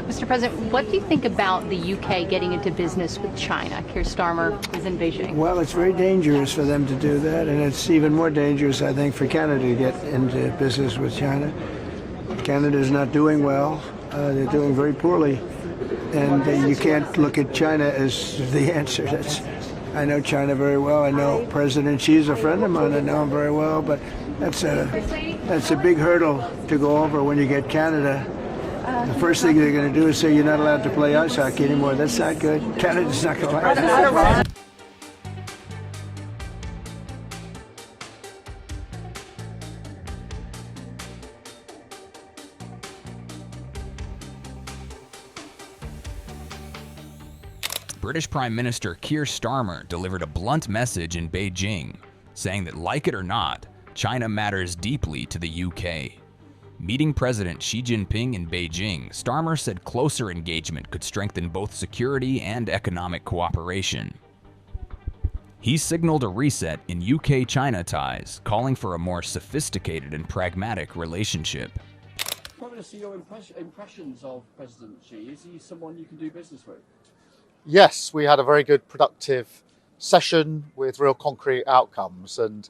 Mr. President, what do you think about the UK getting into business with China? Keir Starmer is in Beijing. Well, it's very dangerous for them to do that, and it's even more dangerous, I think, for Canada to get into business with China. Canada is not doing well. They're doing very poorly, and you can't look at China as the answer. I know China very well. I know President Xi's a friend of mine. I know him very well, but that's a big hurdle to go over when you get Canada. The first thing they're going to do is say you're not allowed to play ice hockey anymore. That's not good. Canada's not going to like that. British Prime Minister Keir Starmer delivered a blunt message in Beijing, saying that, like it or not, China matters deeply to the UK. Meeting President Xi Jinping in Beijing, Starmer said closer engagement could strengthen both security and economic cooperation. He signaled a reset in UK-China ties, calling for a more sophisticated and pragmatic relationship. Prime Minister, your impressions of President Xi, is he someone you can do business with? Yes, we had a very good, productive session with real concrete outcomes, and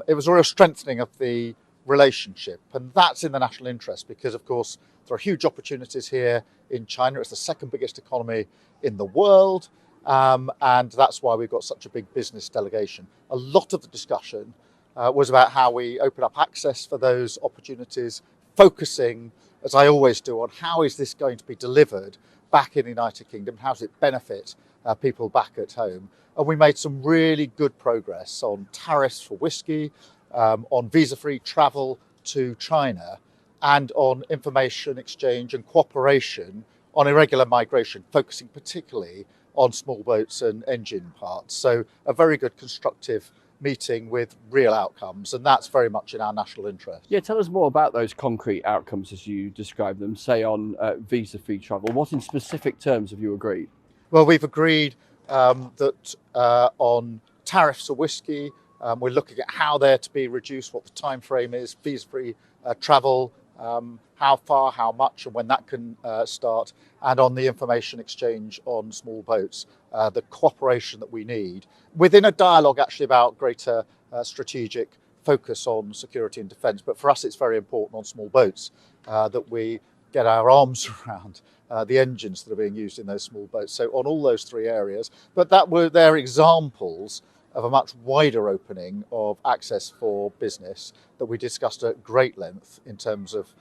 it was a real strengthening of the relationship, and that's in the national interest because, of course, there are huge opportunities here in China. It's the second biggest economy in the world, and that's why we've got such a big business delegation. A lot of the discussion was about how we open up access for those opportunities, focusing, as I always do, on how is this going to be delivered back in the United Kingdom, how does it benefit people back at home. And we made some really good progress on tariffs for whiskey, on visa-free travel to China, and on information exchange and cooperation on irregular migration, focusing particularly on small boats and engine parts. So a very good constructive meeting with real outcomes, and that's very much in our national interest. Yeah, tell us more about those concrete outcomes as you describe them, say on visa-free travel. What in specific terms have you agreed? Well, we've agreed that on tariffs for whiskey, we're looking at how they're to be reduced, what the time frame is, visa-free travel, how far, how much, and when that can start, and on the information exchange on small boats, the cooperation that we need within a dialogue actually about greater strategic focus on security and defence. But for us, it's very important on small boats that we get our arms around the engines that are being used in those small boats. So on all those three areas, but they're examples of a much wider opening of access for business that we discussed at great length in terms of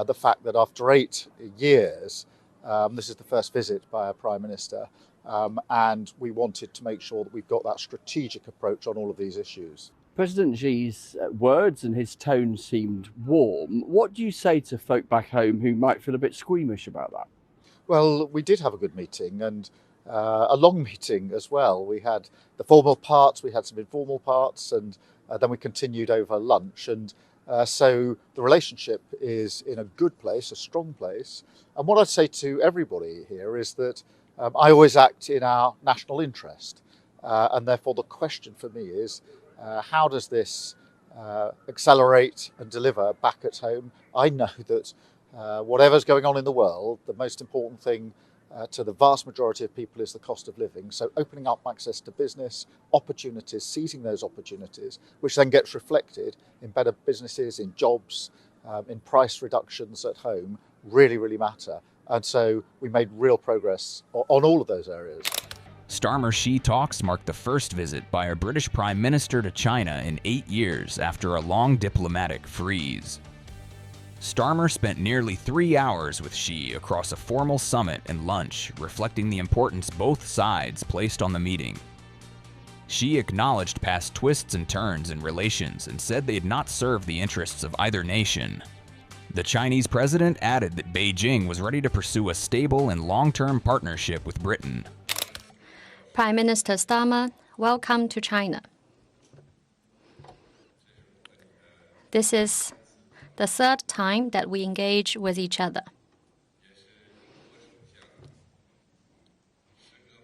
the fact that after 8 years, this is the first visit by our Prime Minister, and we wanted to make sure that we've got that strategic approach on all of these issues. President Xi's words and his tone seemed warm. What do you say to folk back home who might feel a bit squeamish about that? Well, we did have a good meeting, and a long meeting as well. We had the formal parts, we had some informal parts, and then we continued over lunch. And so the relationship is in a good place, a strong place. And what I'd say to everybody here is that I always act in our national interest. And therefore the question for me is, how does this accelerate and deliver back at home? I know that whatever's going on in the world, the most important thing to the vast majority of people is the cost of living. So opening up access to business, opportunities, seizing those opportunities, which then gets reflected in better businesses, in jobs, in price reductions at home, really, really matter. And so we made real progress on all of those areas. Starmer-Xi talks marked the first visit by our British Prime Minister to China in 8 years after a long diplomatic freeze. Starmer spent nearly 3 hours with Xi across a formal summit and lunch, reflecting the importance both sides placed on the meeting. Xi acknowledged past twists and turns in relations and said they had not served the interests of either nation. The Chinese president added that Beijing was ready to pursue a stable and long-term partnership with Britain. Prime Minister Starmer, welcome to China. This is the third time that we engage with each other.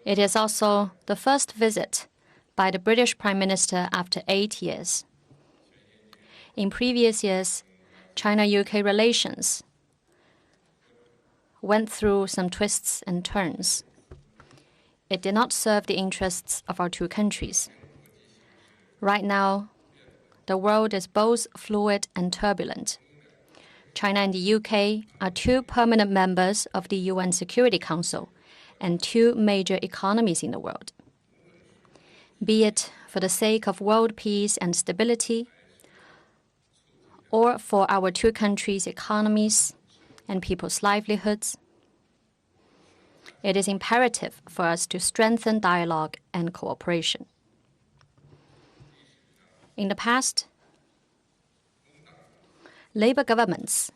It is also the first visit by the British Prime Minister after 8 years. In previous years, China-UK relations went through some twists and turns. It did not serve the interests of our two countries. Right now, the world is both fluid and turbulent. China and the UK are two permanent members of the UN Security Council and two major economies in the world. Be it for the sake of world peace and stability, or for our two countries' economies and people's livelihoods, it is imperative for us to strengthen dialogue and cooperation. In the past, Labour governments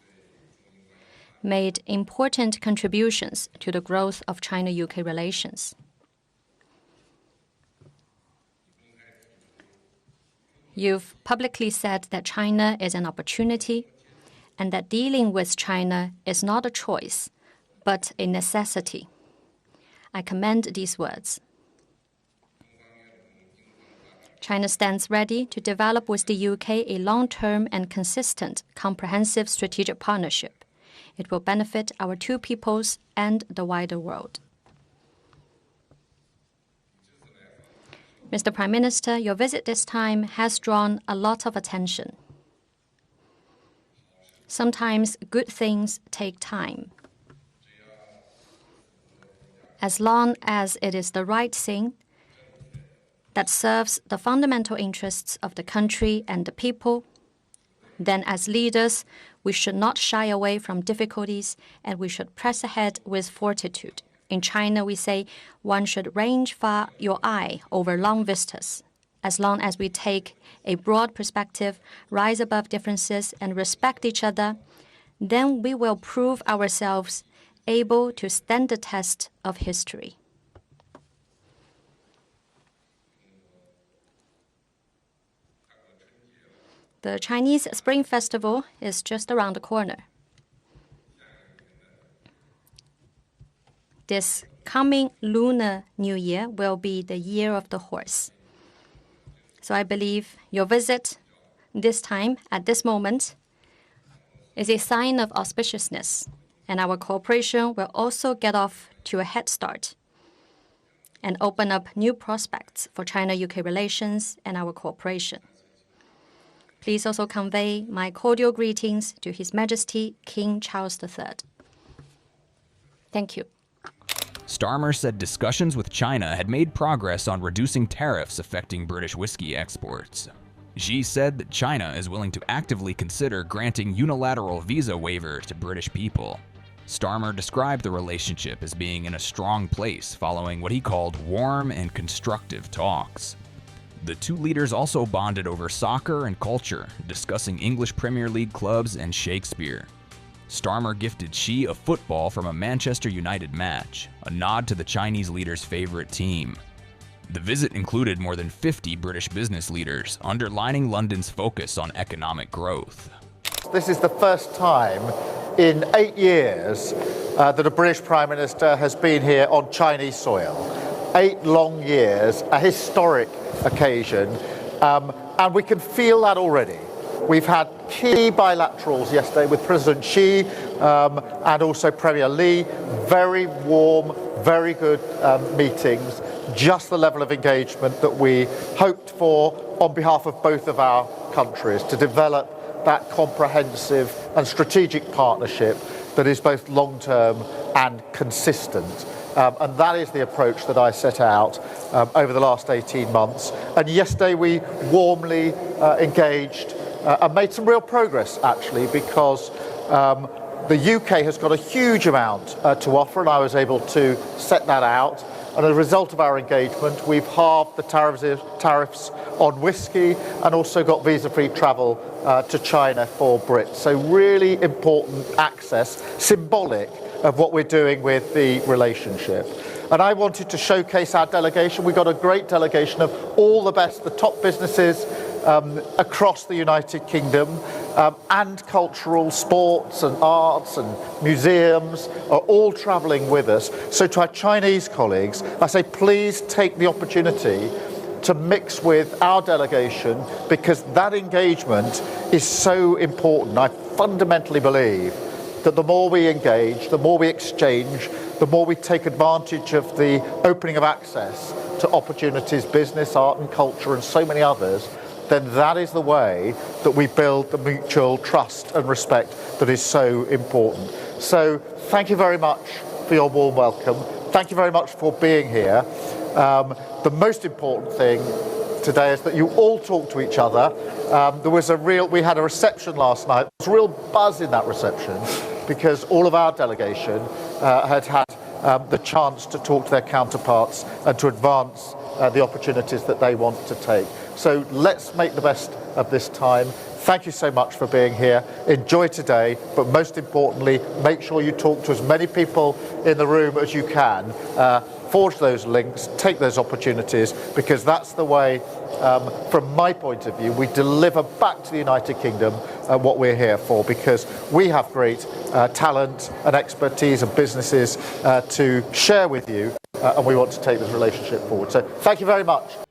made important contributions to the growth of China-UK relations. You've publicly said that China is an opportunity and that dealing with China is not a choice, but a necessity. I commend these words. China stands ready to develop with the UK a long-term and consistent, comprehensive strategic partnership. It will benefit our two peoples and the wider world. Mr. Prime Minister, your visit this time has drawn a lot of attention. Sometimes good things take time. As long as it is the right thing that serves the fundamental interests of the country and the people, then as leaders, we should not shy away from difficulties and we should press ahead with fortitude. In China, we say one should range far your eye over long vistas. As long as we take a broad perspective, rise above differences, and respect each other, then we will prove ourselves able to stand the test of history. The Chinese Spring Festival is just around the corner. This coming Lunar New Year will be the year of the horse. So I believe your visit this time, at this moment, is a sign of auspiciousness, and our cooperation will also get off to a head start and open up new prospects for China-UK relations and our cooperation. Please also convey my cordial greetings to His Majesty King Charles III. Thank you. Starmer said discussions with China had made progress on reducing tariffs affecting British whiskey exports. Xi said that China is willing to actively consider granting unilateral visa waivers to British people. Starmer described the relationship as being in a strong place following what he called warm and constructive talks. The two leaders also bonded over soccer and culture, discussing English Premier League clubs and Shakespeare. Starmer gifted Xi a football from a Manchester United match, a nod to the Chinese leader's favorite team. The visit included more than 50 British business leaders, underlining London's focus on economic growth. This is the first time in 8 years that a British Prime Minister has been here on Chinese soil. 8 long years, a historic occasion, and we can feel that already. We've had key bilaterals yesterday with President Xi and also Premier Li. Very warm, very good meetings. Just the level of engagement that we hoped for on behalf of both of our countries to develop that comprehensive and strategic partnership that is both long-term and consistent. And that is the approach that I set out over the last 18 months. And yesterday we warmly engaged and made some real progress, actually, because the UK has got a huge amount to offer, and I was able to set that out. And as a result of our engagement, we've halved the tariffs on whiskey and also got visa-free travel to China for Brits. So really important access, symbolic of what we're doing with the relationship. And I wanted to showcase our delegation. We've got a great delegation of all the best, the top businesses across the United Kingdom, and cultural, sports and arts and museums are all travelling with us. So to our Chinese colleagues, I say please take the opportunity to mix with our delegation, because that engagement is so important. I fundamentally believe that the more we engage, the more we exchange, the more we take advantage of the opening of access to opportunities, business, art and culture and so many others, then that is the way that we build the mutual trust and respect that is so important. So thank you very much for your warm welcome. Thank you very much for being here. The most important thing today is that you all talk to each other. We had a reception last night. There was a real buzz in that reception because all of our delegation had the chance to talk to their counterparts and to advance the opportunities that they want to take. So let's make the best of this time. Thank you so much for being here. Enjoy today, but most importantly, make sure you talk to as many people in the room as you can. Forge those links, take those opportunities, because that's the way, from my point of view, we deliver back to the United Kingdom what we're here for, because we have great talent and expertise and businesses to share with you, and we want to take this relationship forward. So thank you very much.